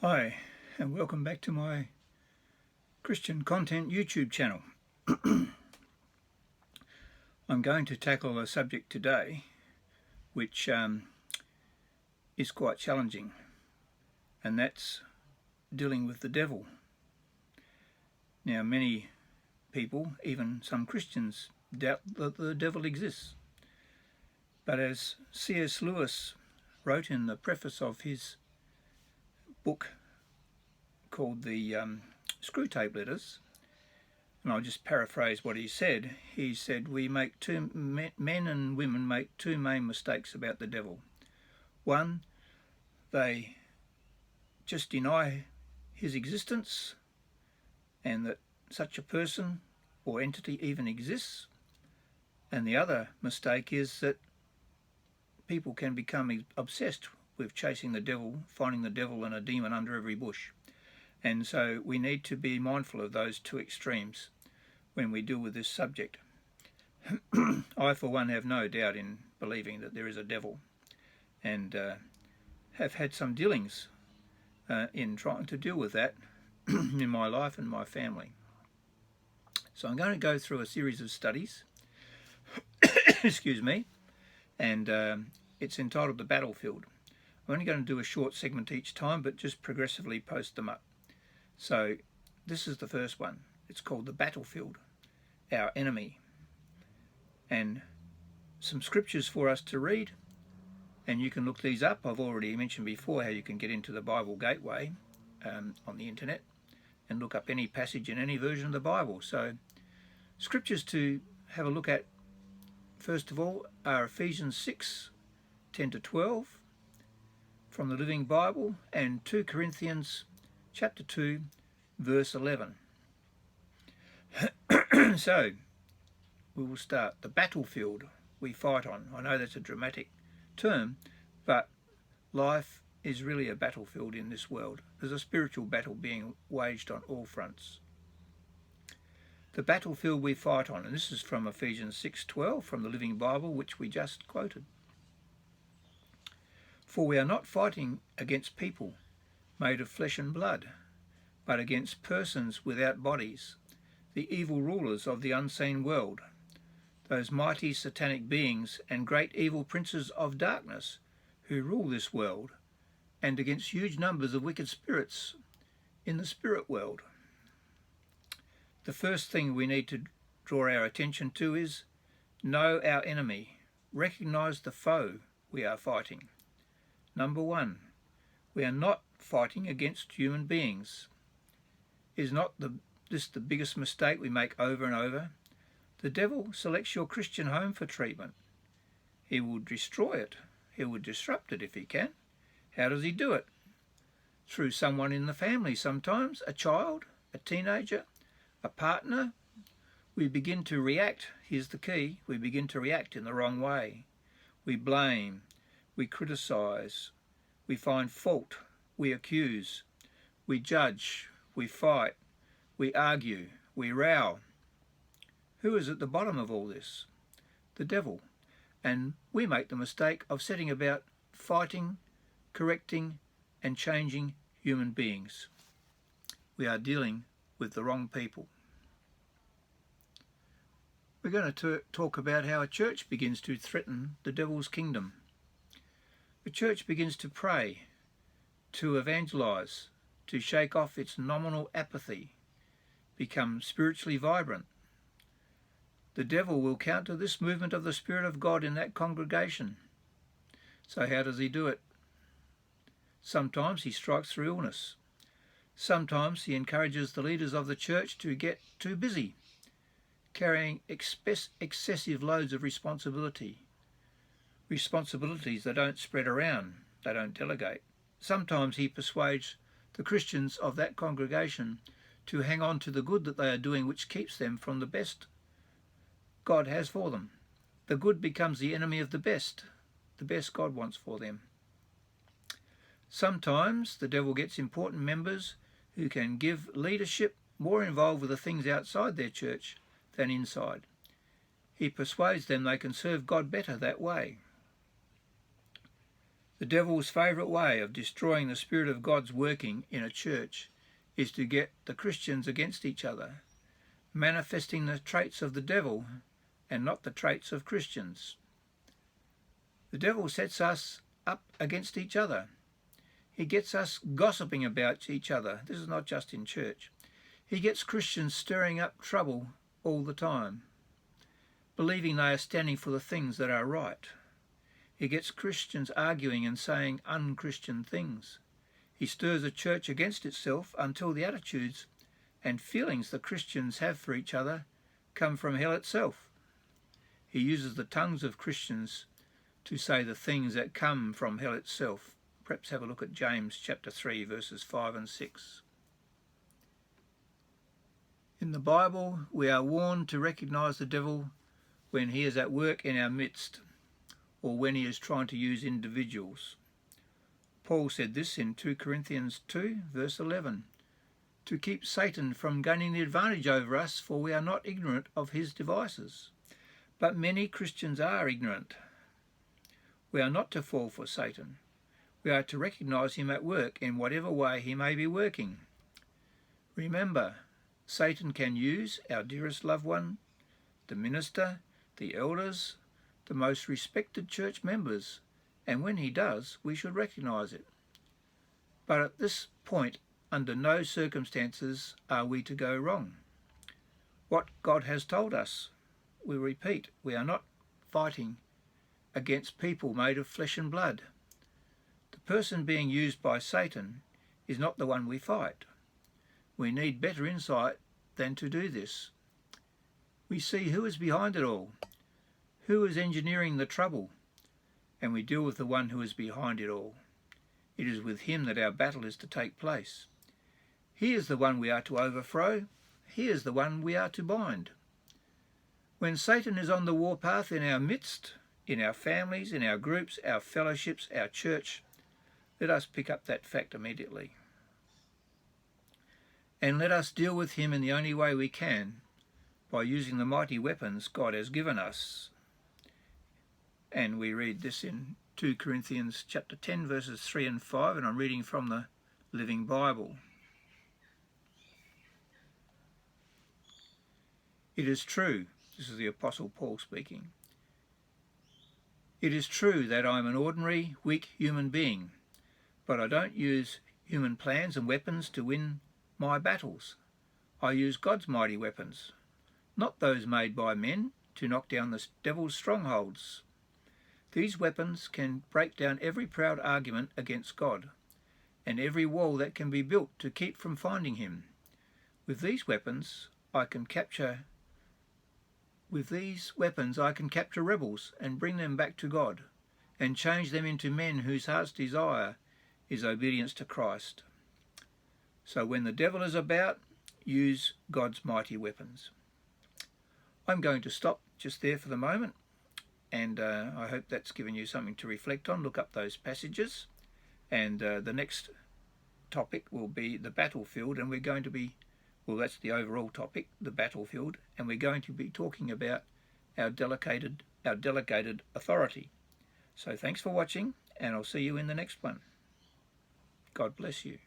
Hi, and welcome back to my Christian content YouTube channel. I'm going to tackle a subject today which is quite challenging, and that's dealing with the devil. Now, many people, even some Christians, doubt that the devil exists. But as C.S. Lewis wrote in the preface of his book called the Screwtape Letters, and I'll just paraphrase what he said. He said, men and women make two main mistakes about the devil. One, they just deny his existence and that such a person or entity even exists. And the other mistake is that people can become obsessed with chasing the devil, finding the devil and a demon under every bush. And so we need to be mindful of those two extremes when we deal with this subject. I, for one, have no doubt in believing that there is a devil, and have had some dealings in trying to deal with that in my life and my family. So I'm going to go through a series of studies, excuse me, and it's entitled The Battlefield. I'm only going to do a short segment each time, but just progressively post them up. So this is the first one. It's called The Battlefield, Our Enemy. And some scriptures for us to read, and you can look these up. I've already mentioned before how you can get into the Bible Gateway on the internet and look up any passage in any version of the Bible. So scriptures to have a look at, first of all, are Ephesians 6:10-12 from the Living Bible, and 2 Corinthians chapter 2, verse 11. So, we will start. The battlefield we fight on. I know that's a dramatic term, but life is really a battlefield in this world. There's a spiritual battle being waged on all fronts. The battlefield we fight on, and this is from Ephesians 6:12 from the Living Bible, which we just quoted. For we are not fighting against people made of flesh and blood, but against persons without bodies, the evil rulers of the unseen world, those mighty satanic beings and great evil princes of darkness who rule this world, and against huge numbers of wicked spirits in the spirit world. The first thing we need to draw our attention to is know our enemy, recognize the foe we are fighting. Number one, we are not fighting against human beings. Is not this the biggest mistake we make over and over? The devil selects your Christian home for treatment. He will destroy it. He will disrupt it if he can. How does he do it? Through someone in the family sometimes, a child, a teenager, a partner. We begin to react. Here's the key. We begin to react in the wrong way. We blame. We criticize. We find fault. We accuse. We judge. We fight. We argue. We row. Who is at the bottom of all this? The devil. And we make the mistake of setting about fighting, correcting, and changing human beings. We are dealing with the wrong people. We're going to talk about how a church begins to threaten the devil's kingdom. The church begins to pray, to evangelize, to shake off its nominal apathy, become spiritually vibrant. The devil will counter this movement of the Spirit of God in that congregation. So how does he do it? Sometimes he strikes through illness. Sometimes he encourages the leaders of the church to get too busy, carrying excessive loads of responsibilities they don't spread around, they don't delegate. Sometimes he persuades the Christians of that congregation to hang on to the good that they are doing, which keeps them from the best God has for them. The good becomes the enemy of the best God wants for them. Sometimes the devil gets important members who can give leadership more involved with the things outside their church than inside. He persuades them they can serve God better that way. The devil's favourite way of destroying the Spirit of God's working in a church is to get the Christians against each other, manifesting the traits of the devil and not the traits of Christians. The devil sets us up against each other. He gets us gossiping about each other. This is not just in church. He gets Christians stirring up trouble all the time, believing they are standing for the things that are right. He gets Christians arguing and saying unchristian things. He stirs a church against itself until the attitudes and feelings the Christians have for each other come from hell itself. He uses the tongues of Christians to say the things that come from hell itself. Perhaps have a look at James chapter 3 verses 5 and 6. In the Bible, we are warned to recognise the devil when he is at work in our midst, or when he is trying to use individuals. Paul said this in 2 Corinthians 2 verse 11, to keep Satan from gaining the advantage over us, for we are not ignorant of his devices. But many Christians are ignorant. We are not to fall for Satan. We are to recognise him at work in whatever way he may be working. Remember, Satan can use our dearest loved one, the minister, the elders, the most respected church members, and when he does, we should recognise it. But at this point, under no circumstances are we to go wrong. What God has told us, we repeat, we are not fighting against people made of flesh and blood. The person being used by Satan is not the one we fight. We need better insight than to do this. We see who is behind it all, who is engineering the trouble, and we deal with the one who is behind it all. It is with him that our battle is to take place. He is the one we are to overthrow. He is the one we are to bind. When Satan is on the warpath in our midst, in our families, in our groups, our fellowships, our church, let us pick up that fact immediately. And let us deal with him in the only way we can, by using the mighty weapons God has given us. And we read this in 2 Corinthians chapter 10 verses 3 and 5, and I'm reading from the Living Bible. It is true, this is the Apostle Paul speaking, it is true that I'm an ordinary, weak human being, but I don't use human plans and weapons to win my battles. I use God's mighty weapons, not those made by men, to knock down the devil's strongholds. These weapons can break down every proud argument against God, and every wall that can be built to keep from finding him. With these weapons I can capture rebels and bring them back to God, and change them into men whose heart's desire is obedience to Christ. So when the devil is about, use God's mighty weapons. I'm going to stop just there for the moment, and I hope that's given you something to reflect on. Look up those passages, and the next topic will be the battlefield, and we're going to be, well, that's the overall topic, the battlefield, and we're going to be talking about our delegated authority. So thanks for watching, and I'll see you in the next one. God bless you.